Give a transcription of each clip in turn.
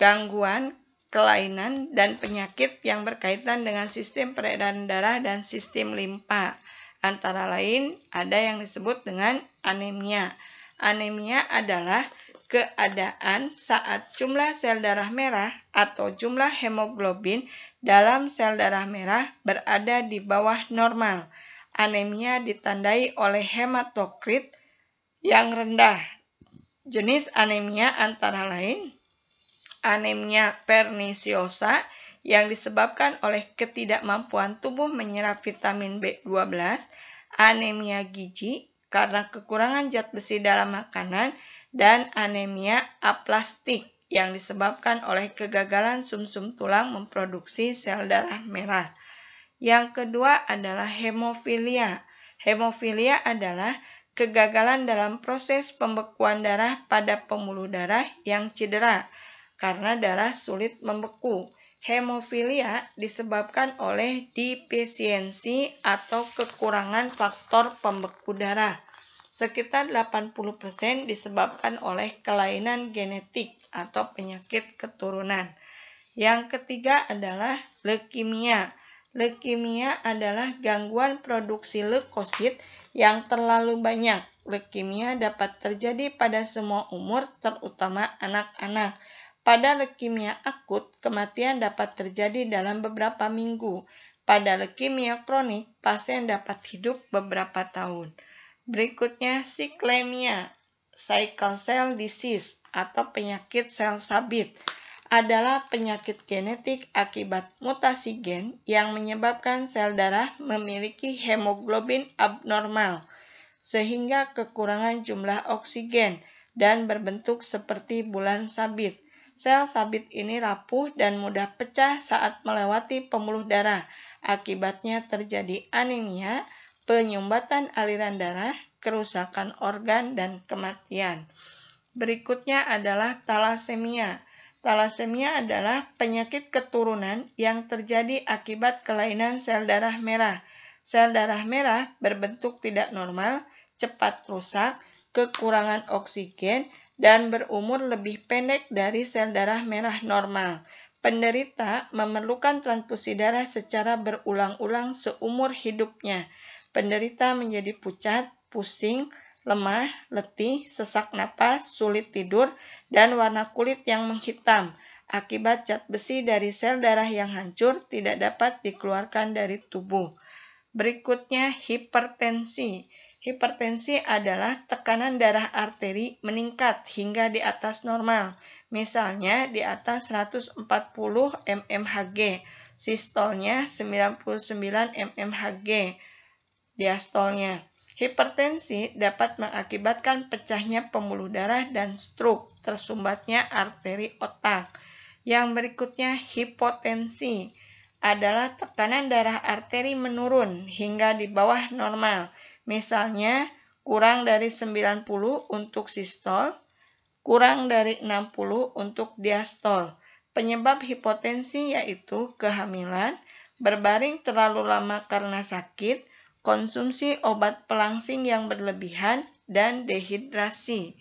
gangguan, kelainan, dan penyakit yang berkaitan dengan sistem peredaran darah dan sistem limpa. Antara lain, ada yang disebut dengan anemia. Anemia adalah keadaan saat jumlah sel darah merah atau jumlah hemoglobin dalam sel darah merah berada di bawah normal. Anemia ditandai oleh hematokrit yang rendah. Jenis anemia antara lain anemia pernisiosa yang disebabkan oleh ketidakmampuan tubuh menyerap vitamin B12, anemia gizi karena kekurangan zat besi dalam makanan, dan anemia aplastik yang disebabkan oleh kegagalan sumsum tulang memproduksi sel darah merah. Yang kedua adalah hemofilia. Hemofilia adalah kegagalan dalam proses pembekuan darah pada pembuluh darah yang cedera karena darah sulit membeku. Hemofilia disebabkan oleh defisiensi atau kekurangan faktor pembeku darah. Sekitar 80% disebabkan oleh kelainan genetik atau penyakit keturunan. Yang ketiga adalah leukemia. Leukemia adalah gangguan produksi leukosit yang terlalu banyak. Leukemia dapat terjadi pada semua umur, terutama anak-anak. Pada leukemia akut, kematian dapat terjadi dalam beberapa minggu. Pada leukemia kronik, pasien dapat hidup beberapa tahun. Berikutnya, siklemia, sickle cell disease, atau penyakit sel sabit, adalah penyakit genetik akibat mutasi gen yang menyebabkan sel darah memiliki hemoglobin abnormal, sehingga kekurangan jumlah oksigen dan berbentuk seperti bulan sabit. Sel sabit ini rapuh dan mudah pecah saat melewati pembuluh darah. Akibatnya terjadi anemia, penyumbatan aliran darah, kerusakan organ, dan kematian. Berikutnya adalah talasemia. Talasemia adalah penyakit keturunan yang terjadi akibat kelainan sel darah merah. Sel darah merah berbentuk tidak normal, cepat rusak, kekurangan oksigen, dan berumur lebih pendek dari sel darah merah normal. Penderita memerlukan transfusi darah secara berulang-ulang seumur hidupnya. Penderita menjadi pucat, pusing, lemah, letih, sesak napas, sulit tidur, dan warna kulit yang menghitam. Akibat zat besi dari sel darah yang hancur tidak dapat dikeluarkan dari tubuh. Berikutnya, hipertensi. Hipertensi adalah tekanan darah arteri meningkat hingga di atas normal, misalnya di atas 140 mmHg, sistolnya 99 mmHg, diastolnya. Hipertensi dapat mengakibatkan pecahnya pembuluh darah dan stroke, tersumbatnya arteri otak. Yang berikutnya, hipotensi adalah tekanan darah arteri menurun hingga di bawah normal. Misalnya, kurang dari 90 untuk sistol, kurang dari 60 untuk diastol. Penyebab hipotensi yaitu kehamilan, berbaring terlalu lama karena sakit, konsumsi obat pelangsing yang berlebihan, dan dehidrasi.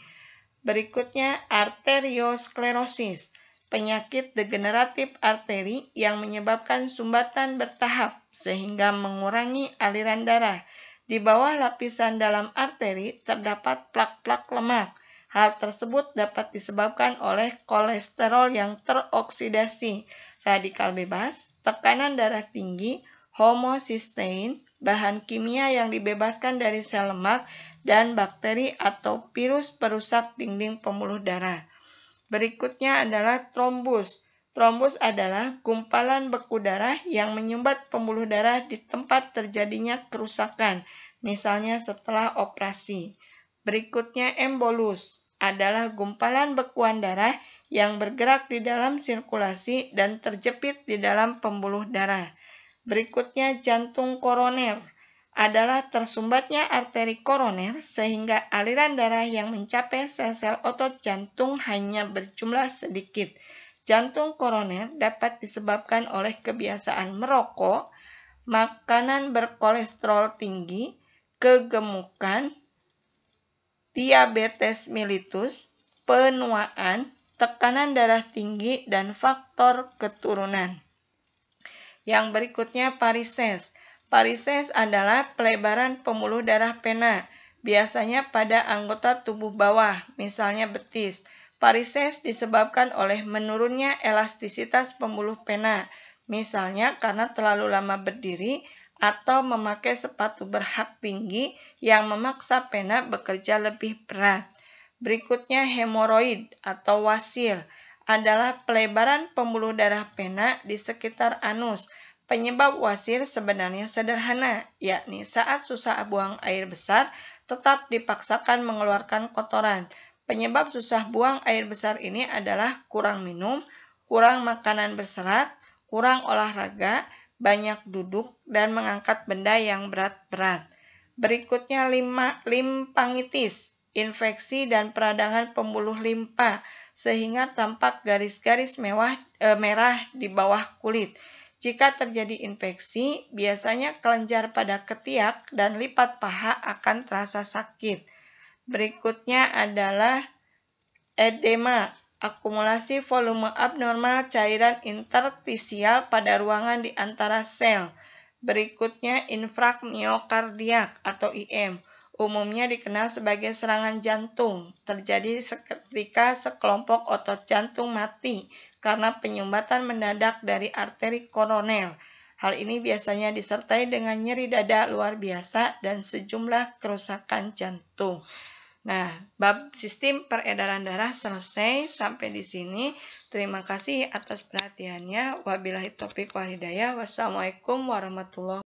Berikutnya, arteriosklerosis, penyakit degeneratif arteri yang menyebabkan sumbatan bertahap sehingga mengurangi aliran darah. Di bawah lapisan dalam arteri terdapat plak-plak lemak. Hal tersebut dapat disebabkan oleh kolesterol yang teroksidasi, radikal bebas, tekanan darah tinggi, homocysteine, bahan kimia yang dibebaskan dari sel lemak, dan bakteri atau virus perusak dinding pembuluh darah. Berikutnya adalah trombus. Trombus adalah gumpalan beku darah yang menyumbat pembuluh darah di tempat terjadinya kerusakan, misalnya setelah operasi. Berikutnya embolus adalah gumpalan bekuan darah yang bergerak di dalam sirkulasi dan terjepit di dalam pembuluh darah. Berikutnya jantung koroner adalah tersumbatnya arteri koroner sehingga aliran darah yang mencapai sel-sel otot jantung hanya berjumlah sedikit. Jantung koroner dapat disebabkan oleh kebiasaan merokok, makanan berkolesterol tinggi, kegemukan, diabetes mellitus, penuaan, tekanan darah tinggi, dan faktor keturunan. Yang berikutnya varises. Varises adalah pelebaran pembuluh darah pena, biasanya pada anggota tubuh bawah, misalnya betis. Varises disebabkan oleh menurunnya elastisitas pembuluh pena, misalnya karena terlalu lama berdiri atau memakai sepatu berhak tinggi yang memaksa pena bekerja lebih berat. Berikutnya hemoroid atau wasil adalah pelebaran pembuluh darah pena di sekitar anus. Penyebab wasil sebenarnya sederhana, yakni saat susah buang air besar tetap dipaksakan mengeluarkan kotoran. Penyebab susah buang air besar ini adalah kurang minum, kurang makanan berserat, kurang olahraga, banyak duduk, dan mengangkat benda yang berat-berat. Berikutnya limfangitis, infeksi dan peradangan pembuluh limpa, sehingga tampak garis-garis merah di bawah kulit. Jika terjadi infeksi, biasanya kelenjar pada ketiak dan lipat paha akan terasa sakit. Berikutnya adalah edema, akumulasi volume abnormal cairan interstisial pada ruangan di antara sel. Berikutnya infark miokardiak atau IM, umumnya dikenal sebagai serangan jantung, terjadi ketika sekelompok otot jantung mati karena penyumbatan mendadak dari arteri koroner. Hal ini biasanya disertai dengan nyeri dada luar biasa dan sejumlah kerusakan jantung. Nah, bab sistem peredaran darah selesai sampai di sini. Terima kasih atas perhatiannya. Wabillahi taufiq wal hidayah. Wassalamualaikum warahmatullahi wabarakatuh.